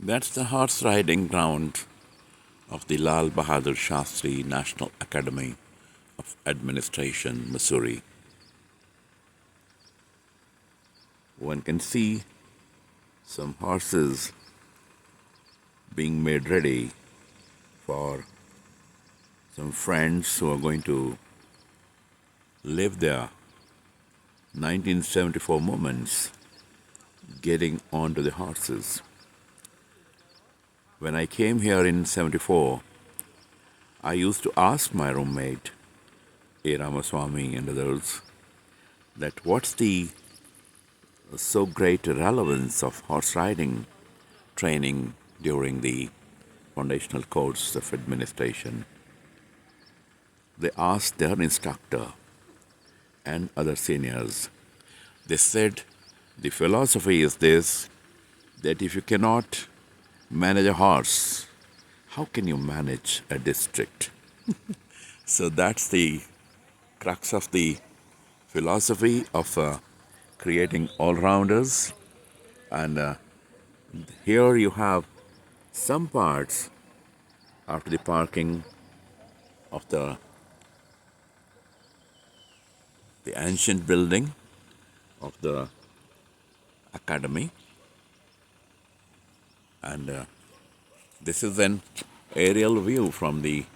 That's the horse riding ground of the Lal Bahadur Shastri National Academy of Administration, Mussoorie. One can see some horses being made ready for some friends who are going to live their 1974 moments getting onto the horses. When I came here in 74, I used to ask my roommate, A. Ramaswamy and others, that what's the so great relevance of horse riding training during the foundational course of administration. They asked their instructor and other seniors. They said, the philosophy is this, that if you cannot manage a horse, how can you manage a district? So that's the crux of the philosophy of creating all-rounders. And here you have some parts after the parking of the ancient building of the academy. And this is an aerial view from the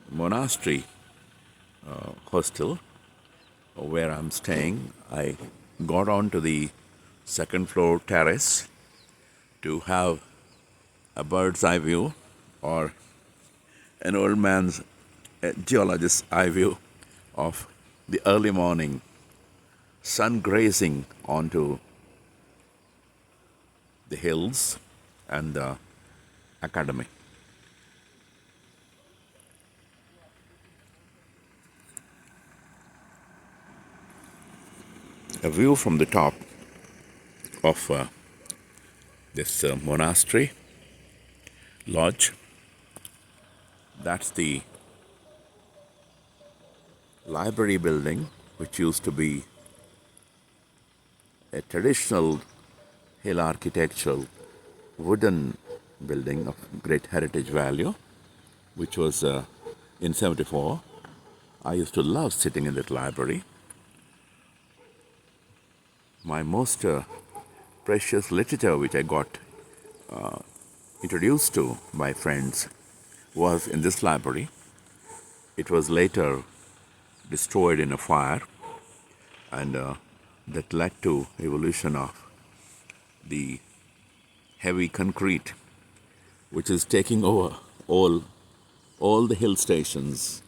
Monastery hostel where I'm staying. I got onto the second floor terrace to have a bird's eye view, or an old man's geologist's eye view of the early morning sun grazing onto the hills and the academy. A view from the top of this monastery lodge. That's the library building, which used to be a traditional hill architectural wooden building of great heritage value, which was in 74. I used to love sitting in that library. My most precious literature, which I got introduced to by friends, was in this library. It was later destroyed in a fire, and that led to evolution of the heavy concrete, which is taking over all the hill stations.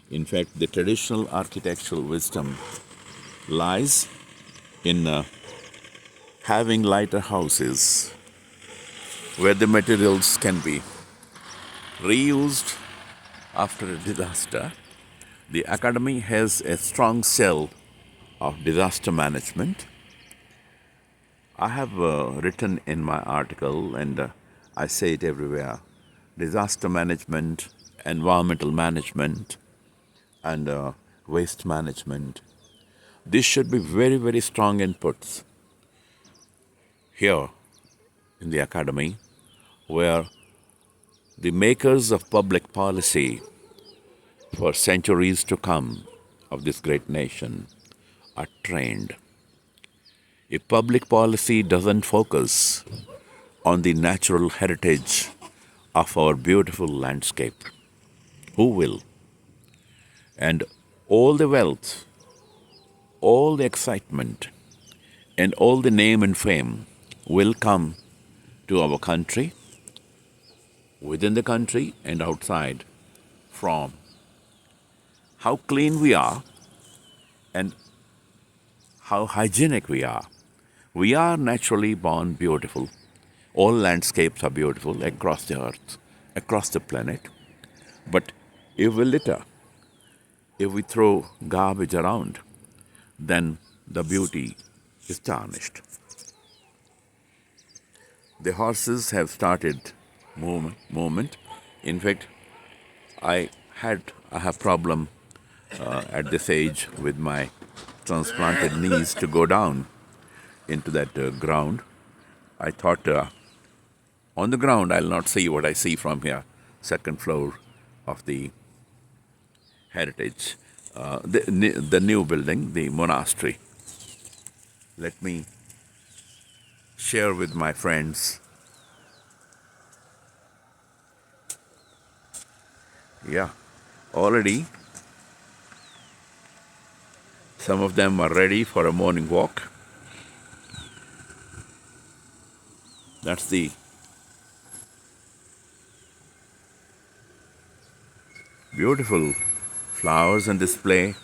In fact, the traditional architectural wisdom lies in having lighter houses where the materials can be reused after a disaster. The academy has a strong cell of disaster management. I have written in my article, and I say it everywhere, disaster management, environmental management, and waste management. These should be very, very strong inputs here in the academy, where the makers of public policy for centuries to come of this great nation are trained. If public policy doesn't focus on the natural heritage of our beautiful landscape, who will? And all the wealth, all the excitement, and all the name and fame will come to our country, within the country and outside, from how clean we are and how hygienic we are. We are naturally born beautiful. All landscapes are beautiful across the earth, across the planet. But if we litter, if we throw garbage around, then the beauty is tarnished. The horses have started movement. In fact, I have problem at this age with my transplanted knees to go down into that ground. I thought on the ground I'll not see what I see from here, second floor of the heritage, the new building, the monastery. Let me share with my friends. Yeah, already some of them are ready for a morning walk. That's the beautiful flowers on display.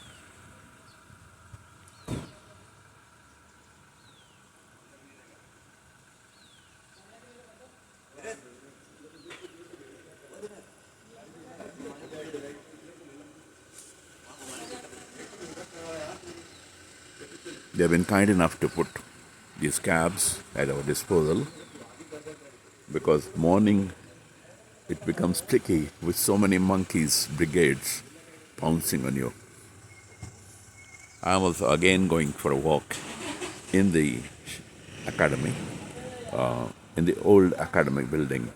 They've been kind enough to put these cabs at our disposal because morning it becomes tricky with so many monkeys, brigades pouncing on you. I was again going for a walk in the academy, in the old academic building.